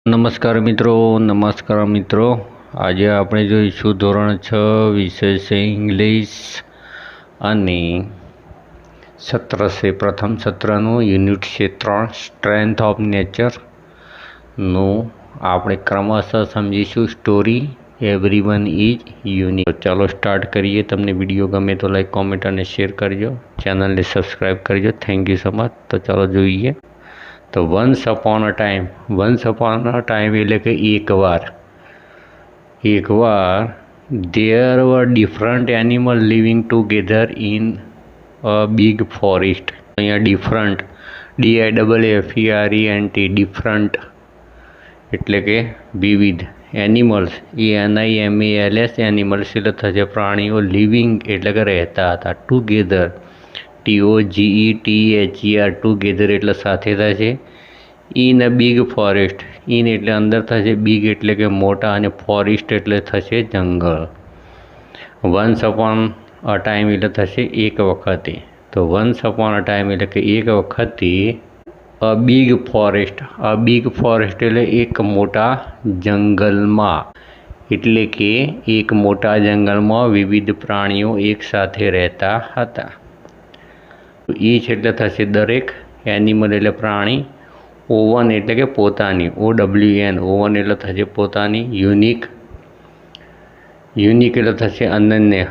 નમસ્કાર મિત્રો આજે આપણે જોઈશું ધોરણ 6 વિષય છે ઇંગ્લિશ અને સત્ર છે પ્રથમ સત્રનું યુનિટ છે 3 સ્ટ્રેન્થ ઓફ નેચર નું આપણે ક્રમશઃ સમજીશું સ્ટોરી એવરીવન ઇઝ યુનિક। તો ચાલો સ્ટાર્ટ કરીએ। તમને વિડીયો ગમે તો લાઈક કોમેન્ટ અને શેર કરજો, ચેનલને સબસ્ક્રાઈબ કરજો। Thank you so much. તો ચાલો જોઈએ। તો વન્સ અપોન અ ટાઈમ એટલે કે એકવાર there were different animals living together in a big forest। અહીંયા ડિફરન્ટ DIFFERENT ડિફરન્ટ એટલે કે વિવિધ, એનિમલ્સ ANIMALS એનિમલ્સ એટલે થશે પ્રાણીઓ, લિવિંગ એટલે કે રહેતા હતા, ટુગેધર TOGETHER ટુગેધર એટલે સાથે થશે, in a big forest in એટલે અંદર થશે, બિગ એટલે કે મોટા અને ફોરેસ્ટ એટલે થશે જંગલ। વન્સ અપોન અ ટાઈમ એટલે થશે એક વખતે। તો વન્સ અપોન અ ટાઈમ એટલે કે એક વખતે અ બિગ ફોરેસ્ટ એટલે એક મોટા જંગલમાં, એટલે કે એક મોટા જંગલમાં વિવિધ પ્રાણીઓ એક સાથે રહેતા હતા। ઈચ એટલે થશે દરેક, એનિમલ એટલે પ્રાણી, ઓવન એટલે કે પોતાની OWN ઓવન એટલે થશે પોતાની, યુનિક એટલે થશે અનન્ય,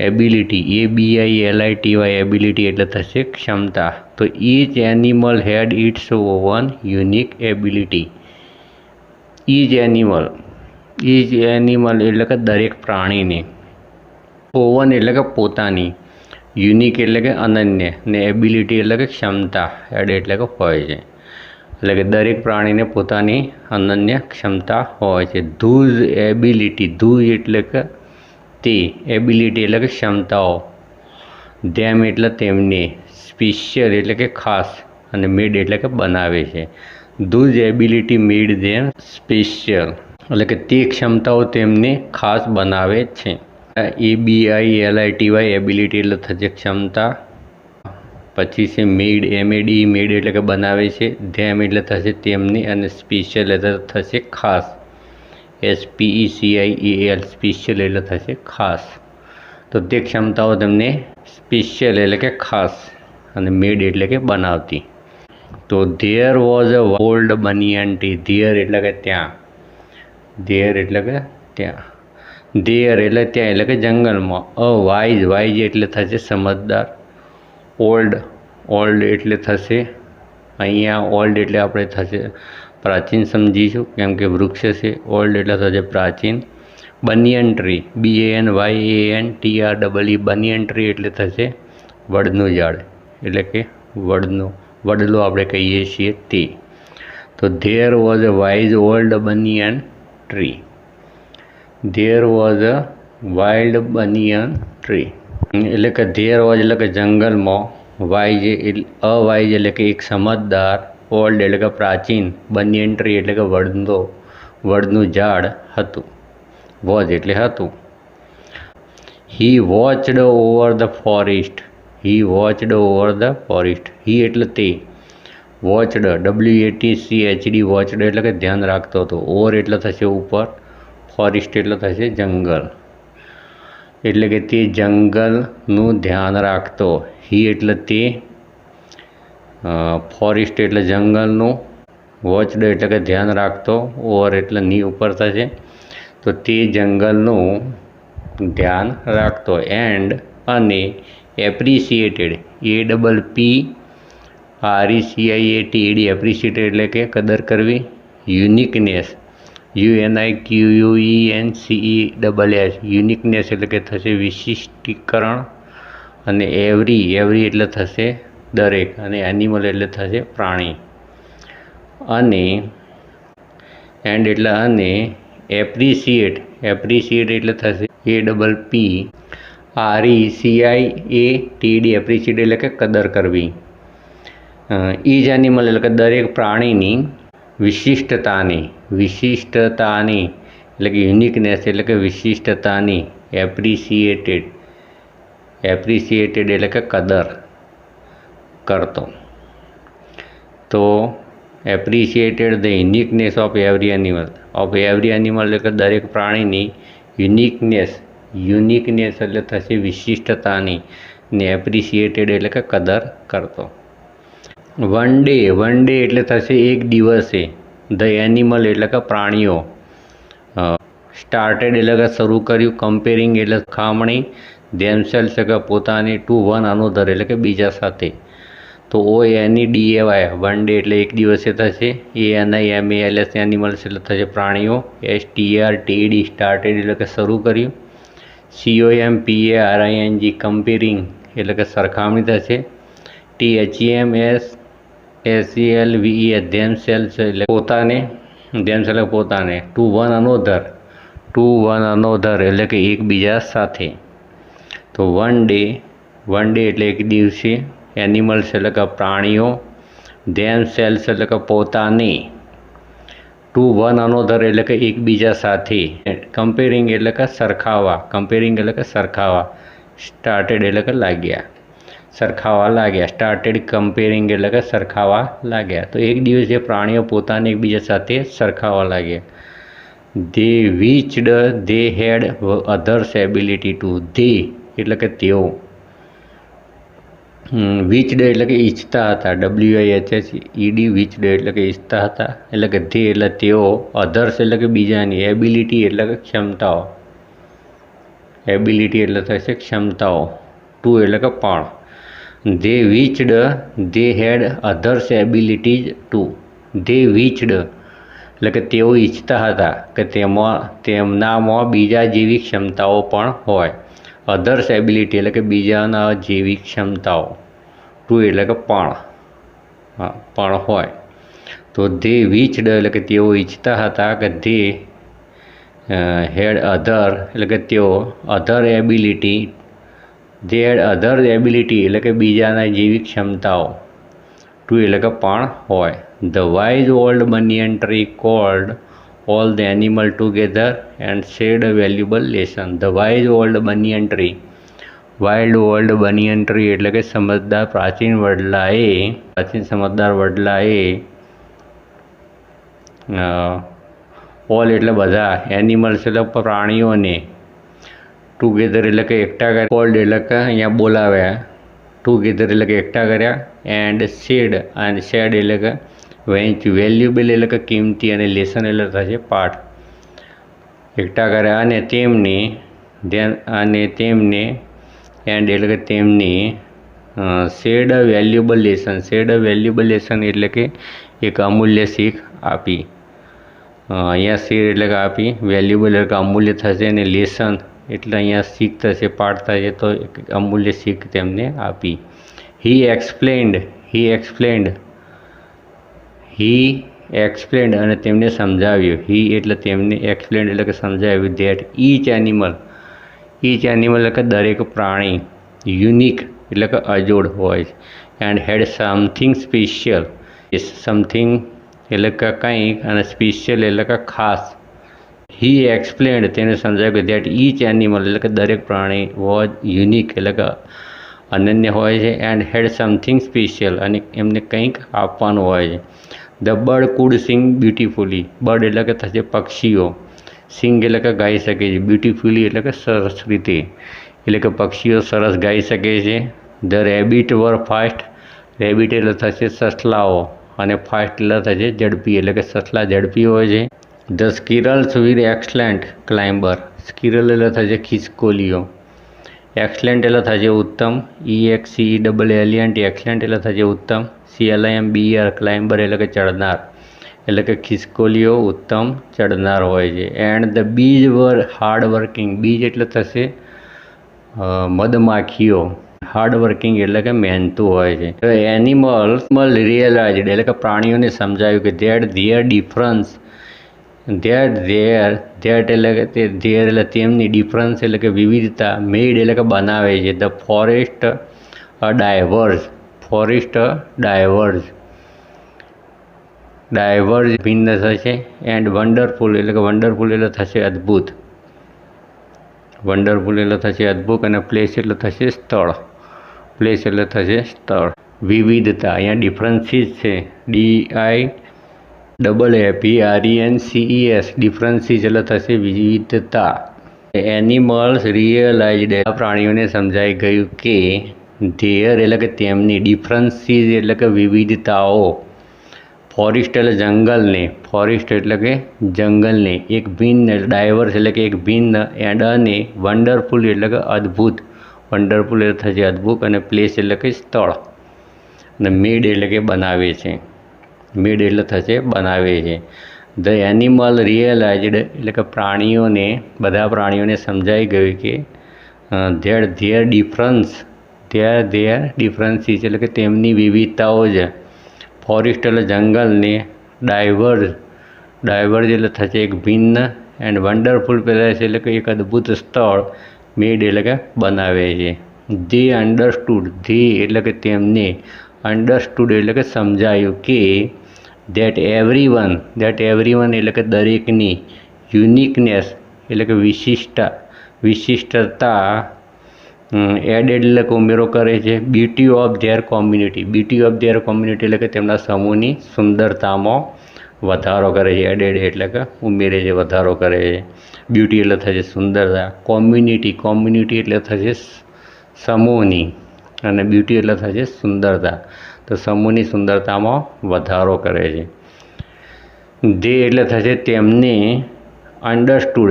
એબિલિટી ABILITY એબિલિટી એટલે થશે ક્ષમતા। તો each animal had its own unique ability. Each animal એટલે કે દરેક પ્રાણીને, ઓવન એટલે કે પોતાની, યુનિક એટલે કે અનન્ય ને એબિલિટી એટલે કે ક્ષમતા, હેડ એટલે કે હોય છે, એટલે કે દરેક પ્રાણીને પોતાની અનન્ય ક્ષમતા હોય છે। ધૂઝ એબિલિટી, ધૂઝ એટલે કે તે, એબિલિટી એટલે કે ક્ષમતાઓ, ધેમ એટલે તેમને, સ્પેશિયલ એટલે કે ખાસ અને મેડ એટલે કે બનાવે છે। ધૂઝ એબિલિટી મેડ ધેમ સ્પેશિયલ એટલે કે તે ક્ષમતાઓ તેમને ખાસ બનાવે છે। ABILITY એબિલિટી એટલે થશે ક્ષમતા, પછી છે મેડ મેડ એટલે કે બનાવે છે, ધેમ એટલે થશે તેમની અને સ્પેશિયલ એટલે થશે ખાસ, SPECIAL સ્પેશિયલ એટલે થશે ખાસ। તો તે ક્ષમતાઓ તેમને સ્પેશિયલ એટલે કે ખાસ અને મેડ એટલે કે બનાવતી। તો there was a old banyan tree, there એટલે કે ત્યાં, ધેર એટલે કે ત્યાં, ધેર એટલે ત્યાં એટલે કે જંગલમાં, અ વાઇઝ એટલે થશે સમજદાર, ઓલ્ડ એટલે થશે, અહીંયા ઓલ્ડ એટલે આપણે થશે પ્રાચીન સમજીશું કેમ કે વૃક્ષ છે, ઓલ્ડ એટલે થશે પ્રાચીન, banyan tree BANYANTREE banyan tree એટલે થશે વડનું ઝાડ, એટલે કે વડલો આપણે કહીએ છીએ તે। તો there was a wise old banyan tree, there was a wild banyan tree એટલે કે ધેર વોઝ એટલે કે જંગલમાં, અવાઇઝ એટલે કે એક સમજદાર, ઓલ્ડ એટલે કે પ્રાચીન, બનિયન ટ્રી એટલે કે વડનું ઝાડ હતું, વોઝ એટલે હતું। હી વોચડ ઓવર ધ ફોરેસ્ટ હી એટલે તે, વોચડ WATCHD વોચડ એટલે કે ધ્યાન રાખતો હતો, ઓવર એટલે થશે ઉપર, ફોરેસ્ટ એટલે થશે જંગલ, એટલે કે તે જંગલનું ધ્યાન રાખતો, હી એટલે તે, ફોરેસ્ટ એટલે જંગલનું, વોચડ એટલે કે ધ્યાન રાખતો, ઓવર એટલે ની ઉપર થશે, તો તે જંગલનું ધ્યાન રાખતો, એન્ડ અને એપ્રિશિએટેડ APPRECIATED એપ્રિશિએટેડ એટલે કે કદર કરવી, યુનિકનેસ UNIQUENCESS યુનિકનેસ એટલે કે થશે વિશિષ્ટીકરણ, અને એવરી એટલે થશે દરેક, અને એનિમલ એટલે થશે પ્રાણી, અને એન્ડ એટલે અને એપ્રિશિએટ એટલે થશે APPRECIATED એપ્રિશિએટ એટલે કે કદર કરવી, ઈચ એનિમલ એટલે કે દરેક પ્રાણીની વિશિષ્ટતાની એટલે કે યુનિકનેસ એટલે કે વિશિષ્ટતાની, એપ્રિશિએટેડ એટલે કે કદર કરતો। તો appreciated the uniqueness of every animal. એટલે કે દરેક પ્રાણીની યુનિકનેસ એટલે થશે વિશિષ્ટતાની, ને એપ્રિશિએટેડ એટલે કે કદર કરતો. વન ડે એટલે થશે એક દિવસે. ધ એનિમલ એટલે કે પ્રાણીઓ. સ્ટાર્ટેડ એટલે કે શરૂ કર્યું. કમ્પેરિંગ એટલે સરખામણી. ધેમસેલ્સ એટલે કે પોતાની. ટુ વન અનોધર એટલે કે બીજા સાથે. તો ONEDAY વન ડે એટલે એક દિવસે થશે. ANIMALS એનિમલ્સ એટલે થશે પ્રાણીઓ. STARTED સ્ટાર્ટેડ એટલે કે શરૂ કર્યું. COMPARING કમ્પેરિંગ એટલે કે સરખામણી થશે. THEMSELVES ધેમસેલ્સ એટલે પોતાને. ટુ વન અનોધર એટલે કે એકબીજા સાથે. તો વન ડે એટલે એક દિવસે. એનિમલ્સ એટલે કે પ્રાણીઓ. ધેમસેલ્સ એટલે કે પોતાને. ટુ વન અનોધર એટલે કે એકબીજા સાથે. કમ્પેરિંગ એટલે કે સરખાવવા. સ્ટાર્ટેડ એટલે કે સરખાવવા લાગ્યા. સ્ટાર્ટેડ કમ્પેરિંગ એટલે કે સરખાવવા લાગ્યા. તો એક દિવસે પ્રાણીઓ પોતાને એકબીજા સાથે સરખાવવા લાગ્યા. They wished they had others ability to. They એટલે કે તેઓ. વિચ્ડ એટલે કે ઈચ્છતા હતા. WICHED વિચ્ડ એટલે કે ઈચ્છતા હતા. એટલે કે ધે એટલે તેઓ. અધર્સ એટલે કે બીજાની. એબિલિટી એટલે કે ક્ષમતાઓ. એબિલિટી એટલે થશે ક્ષમતાઓ. ટુ એટલે કે પણ. They wished they had others abilities to. They wished એટલે કે તેઓ ઈચ્છતા હતા કે તેમનામાં બીજા જેવી ક્ષમતાઓ પણ હોય. અધર્સ એબિલિટી એટલે કે બીજાના જેવી ક્ષમતાઓ. ટુ એટલે કે પણ હોય. તો ધે વિચ્ડ એટલે કે તેઓ ઈચ્છતા હતા કે ધે હેડ અધર એટલે કે તેઓ other ability. They had other ability એટલે કે બીજાના જેવી ક્ષમતાઓ. ટુ એટલે કે પણ હોય. The wise old banyan tree cold all the animal together and shade a valuable lesson. The wise old banyan tree. Old banyan tree એટલે કે સમજદાર પ્રાચીન સમજદાર વડલાએ ઓલ એટલે બધા. એનિમલ્સ એટલે પ્રાણીઓને. ટુગેધર એટલે કે એકઠા કર્યા. કોલ્ડ એટલે કે અહીંયા બોલાવ્યા. ટુગેધર એટલે કે એકઠા કર્યા. એન્ડ શેડ એટલે કે વહેંચ્યું. વેલ્યુબલ એટલે કે કિંમતી. અને લેસન એટલે થશે પાઠ. એકઠા કર્યા અને તેમને એન્ડ એટલે કે તેમની શેડ વેલ્યુબલ લેસન. એટલે કે એક અમૂલ્ય શીખ આપી. અહીંયા શેડ એટલે કે આપી. વેલ્યુબલ એટલે કે અમૂલ્ય થશે. અને લેસન એટલે અહીંયા શીખ થશે, પાઠ થશે. તો અમૂલ્ય શીખ તેમને આપી. હી એક્સપ્લેન્ડ અને તેમને સમજાવ્યું. હી એટલે તેમને. એક્સપ્લેન્ડ એટલે કે સમજાવ્યું. ધેટ ઈચ એનિમલ એટલે કે દરેક પ્રાણી. યુનિક એટલે કે અજોડ હોય. And had something special. Something એટલે કે કંઈક. અને સ્પેશિયલ એટલે કે ખાસ. હી એક્સપ્લેન્ડ તેને સમજાવ્યું કે ધેટ ઈચ એનિમલ એટલે કે દરેક પ્રાણી વોઝ યુનિક એટલે કે અનન્ય હોય છે. એન્ડ હેડ સમથિંગ સ્પેશિયલ અને એમને કંઈક આપવાનું હોય છે. The bird could sing beautifully. Bird એટલે કે થશે પક્ષીઓ. સિંગ એટલે કે ગાઈ શકે છે. બ્યુટીફુલી એટલે કે સરસ રીતે. એટલે કે પક્ષીઓ સરસ ગાઈ શકે છે. The rabbit were fast. Rabbit એટલે થશે સસલાઓ. અને ફાસ્ટ એટલે થશે ઝડપી. એટલે કે સસલા ઝડપી હોય છે. The સ્કિરલ્સ Veer excellent ક્લાઇમ્બર. સ્કિરલ એટલે થશે ખિસકોલીઓ. એક્સલેન્ટ એટલે થશે ઉત્તમ. EXCELLENT એક્સલેન્ટ એટલે થશે ઉત્તમ. CLIMBER ક્લાઇમ્બર એટલે કે ચડનાર. એટલે કે ખિસકોલીઓ ઉત્તમ ચડનાર હોય છે. એન્ડ ધ બીજ વર હાર્ડ વર્કિંગ. બીજ એટલે થશે મધમાખીઓ. હાર્ડ વર્કિંગ એટલે કે મહેનતુ હોય છે. એનિમલ રિયલાઇઝડ એટલે કે પ્રાણીઓને સમજાયું કે ધેટ એટલે તેમની. ડિફરન્સ એટલે કે વિવિધતા. મેડ એટલે કે બનાવે છે. ધ ફોરેસ્ટ ડાયવર્જ ભિન્ન થશે. એન્ડ વન્ડરફુલ એટલે થશે અદ્ભુત. અને પ્લેસ એટલે થશે સ્થળ. વિવિધતા. અહીંયા ડિફરન્સીસ છે. DFFRENCES ડિફરન્સીસ એટલે થશે વિવિધતા. એનિમલ્સ રિયલાઇઝડ પ્રાણીઓને સમજાઈ ગયું કે ધેયર એટલે કે તેમની, ડિફરન્સીસ એટલે કે વિવિધતાઓ, ફોરેસ્ટ એટલે જંગલને, ફોરેસ્ટ એટલે કે જંગલને, એક ભિન્ન ડાયવર્સ એટલે કે એક ભિન્ન, એન્ડ અને વન્ડરફુલ એટલે કે અદ્ભુત, વન્ડરફુલ એટલે થશે અદ્ભુત, અને પ્લેસ એટલે કે સ્થળ, અને મેડ એટલે કે બનાવે છે, મેડ એટલે થશે બનાવે છે. ધ એનિમલ રિયલાઇઝડ એટલે કે પ્રાણીઓને, બધા પ્રાણીઓને સમજાઈ ગયું કે ધેર ડિફરન્સીસ એટલે કે તેમની વિવિધતાઓ છે. ફોરેસ્ટ એટલે જંગલને, ડાયવર્જ એટલે થશે એક ભિન્ન, એન્ડ વન્ડરફુલ પ્લેસ એટલે કે એક અદ્ભુત સ્થળ, મેડ એટલે કે બનાવે છે. ધે અન્ડરસ્ટૂડ, ધે એટલે કે તેમને, અન્ડરસ્ટૂડ એટલે કે સમજાયું કે દેટ એવરીવન એટલે કે દરેકની, યુનિકનેસ એટલે કે વિશિષ્ટતા, એડેડ એટલે કે ઉમેરો કરે છે. બ્યુટી ઓફ ધેર કોમ્યુનિટી એટલે કે તેમના સમૂહની સુંદરતામાં વધારો કરે છે. એડેડ એટલે કે ઉમેરે છે, વધારો કરે છે. બ્યુટી એટલે થશે સુંદરતા, કોમ્યુનિટી એટલે થશે સમૂહની, અને બ્યુટી એટલે થશે સુંદરતા, તો સમૂહની સુંદરતામાં વધારો કરે છે. ધે એટલે થશે તેમને, અન્ડરસ્ટૂડ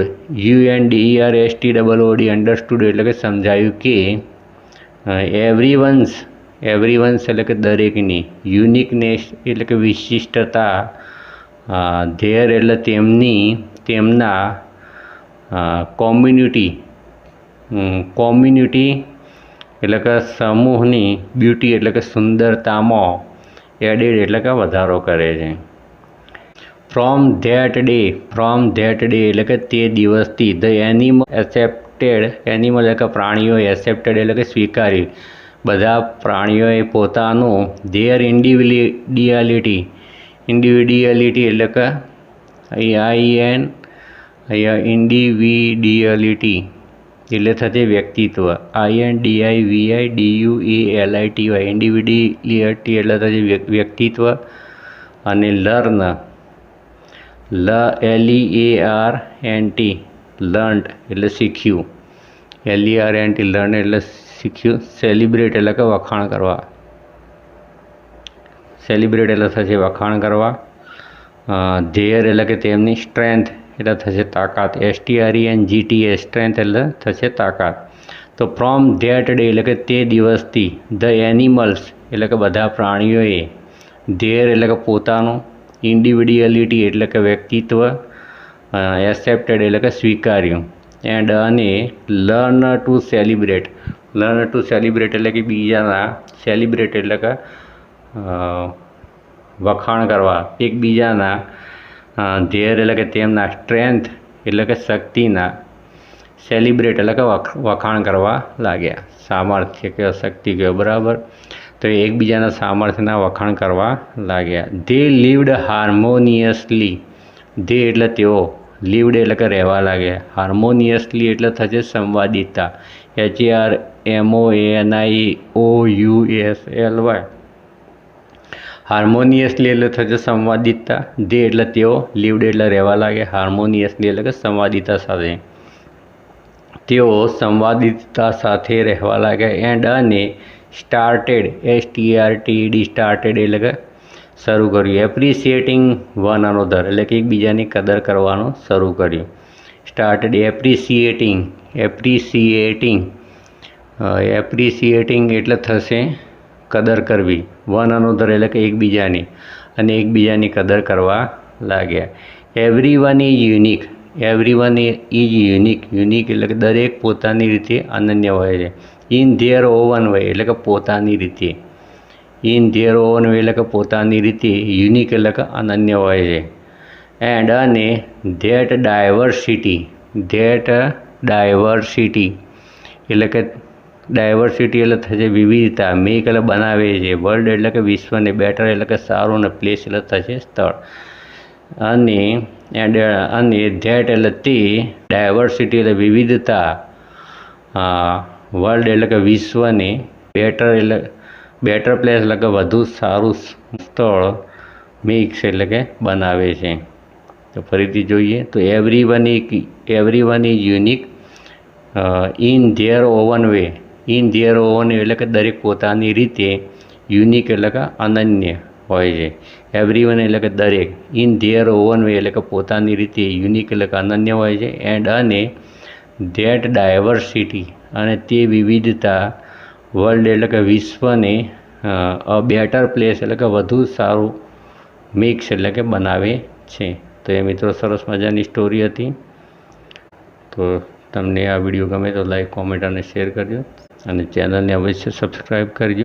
UNDERSTOOD અન્ડરસ્ટૂડ એટલે કે સમજાયું કે એવરીવન્સ એટલે કે દરેકની, યુનિકનેસ એટલે કે વિશિષ્ટતા, ધેર એટલે તેમની, તેમના, કોમ્યુનિટી એટલે કે સમૂહની, બ્યુટી એટલે કે સુંદરતામાં, એડેડ એટલે કે વધારો કરે છે. ફ્રોમ ધેટ ડે એટલે કે તે દિવસથી, ધ એનિમલ એટલે કે પ્રાણીઓ, એક્સેપ્ટેડ એટલે કે સ્વીકાર્યું, બધા પ્રાણીઓએ પોતાનું, ધેર ઇન્ડિવિડ્યુઆલિટી એટલે કે ઇન્ડિવિડ્યુઆલિટી એટલે થશે વ્યક્તિત્વ, INDIVIDUALITY ઇન્ડિવિડ્યુઆલિટી એટલે થશે વ્યક્તિત્વ, અને લર્ન LEARNT એટલે શીખ્યું, LERNT લર્ન એટલે શીખ્યું. સેલિબ્રેટ એટલે કે વખાણ કરવા, સેલિબ્રેટ એટલે થશે વખાણ કરવા. ધેર એટલે કે તેમની, સ્ટ્રેન્થ એટલે થશે તાકાત, STRENGTH સ્ટ્રેન્થ એટલે થશે તાકાત. તો ફ્રોમ ધેટ ડે એટલે કે તે દિવસથી, ધ એનિમલ્સ એટલે કે બધા પ્રાણીઓએ, ધેર એટલે કે પોતાનું, ઇન્ડિવિડ્યુઆલિટી એટલે કે વ્યક્તિત્વ, એક્સેપ્ટેડ એટલે કે સ્વીકાર્યું, એન્ડ અને લર્ન ટુ સેલિબ્રેટ એટલે કે બીજાના, સેલિબ્રેટ એટલે કે વખાણ કરવા એકબીજાના, ધેર એટલે કે તેમના, સ્ટ્રેન્થ એટલે કે શક્તિના, સેલિબ્રેટ એટલે કે વખાણ કરવા લાગ્યા, સામર્થ્ય કે શક્તિ કે બરાબર, તો એકબીજાના સામર્થ્યના વખાણ કરવા લાગ્યા. ધે લિવ્ડ હાર્મોનિયસલી, ધે એટલે તેઓ, લિવ્ડ એટલે કે રહેવા લાગ્યા, હાર્મોનિયસલી એટલે થશે સંવાદિતા, HARMONIOUSLY, હાર્મોનિયસલી એટલે થશે સંવાદિતા. ધે એટલે તેઓ, લિવ્ડ એટલે રહેવા લાગ્યા, હાર્મોનિયસલી એટલે કે સંવાદિતા સાથે, તેઓ સંવાદિતા સાથે રહેવા લાગ્યા. એન્ડ અને સ્ટાર્ટેડ સ્ટાર્ટેડ એટલે કે શરૂ કર્યું, એપ્રિસિએટિંગ વન અનોધર એટલે કે એકબીજાની કદર કરવાનું શરૂ કર્યું. સ્ટાર્ટેડ એપ્રિસિએટિંગ એટલે થશે કદર કરવી, વન અનોધર એટલે કે એકબીજાની, અને એકબીજાની કદર કરવા લાગ્યા. એવરીવન ઇઝ યુનિક એટલે કે દરેક પોતાની રીતે અનન્ય હોય છે. ઇન ધેર ઓવન વે એટલે કે પોતાની રીતે, એટલે કે પોતાની રીતે, યુનિક એટલે કે અનન્ય હોય છે. એન્ડ અને ધેટ ડાયવર્સિટી એટલે કે એટલે થશે વિવિધતા, મેક એટલે બનાવે છે, વર્લ્ડ એટલે કે વિશ્વને, બેટર એટલે કે સારું, અને પ્લેસ એટલે થશે સ્થળ, અને ધેટ એટલે તે, ડાયવર્સિટી એટલે વિવિધતા, વર્લ્ડ એટલે કે વિશ્વને, બેટર પ્લેસ એટલે કે વધુ સારું સ્થળ, મિક્સ એટલે કે બનાવે છે. તો ફરીથી જોઈએ તો everyone is unique in their oven way. In their oven એટલે કે દરેક પોતાની રીતે, યુનિક એટલે કે અનન્ય હોય છે. એવરીવન એટલે કે દરેક, ઇન ધેર ઓવન વે એટલે કે પોતાની રીતે, યુનિક એટલે કે અનન્ય હોય છે. અને ધેટ ડાયવર્સિટી અને તે વિવિધતા, વર્લ્ડ એટલે કે વિશ્વને, અ બેટર પ્લેસ એટલે કે વધુ સારું, મિક્સ એટલે કે બનાવે છે. તો એ મિત્રો સરસ મજાની સ્ટોરી હતી. તો તમને આ વિડીયો ગમે તો લાઈક, કોમેન્ટ અને શેર કરજો અને ચેનલને અવશ્ય સબસ્ક્રાઈબ કરજો.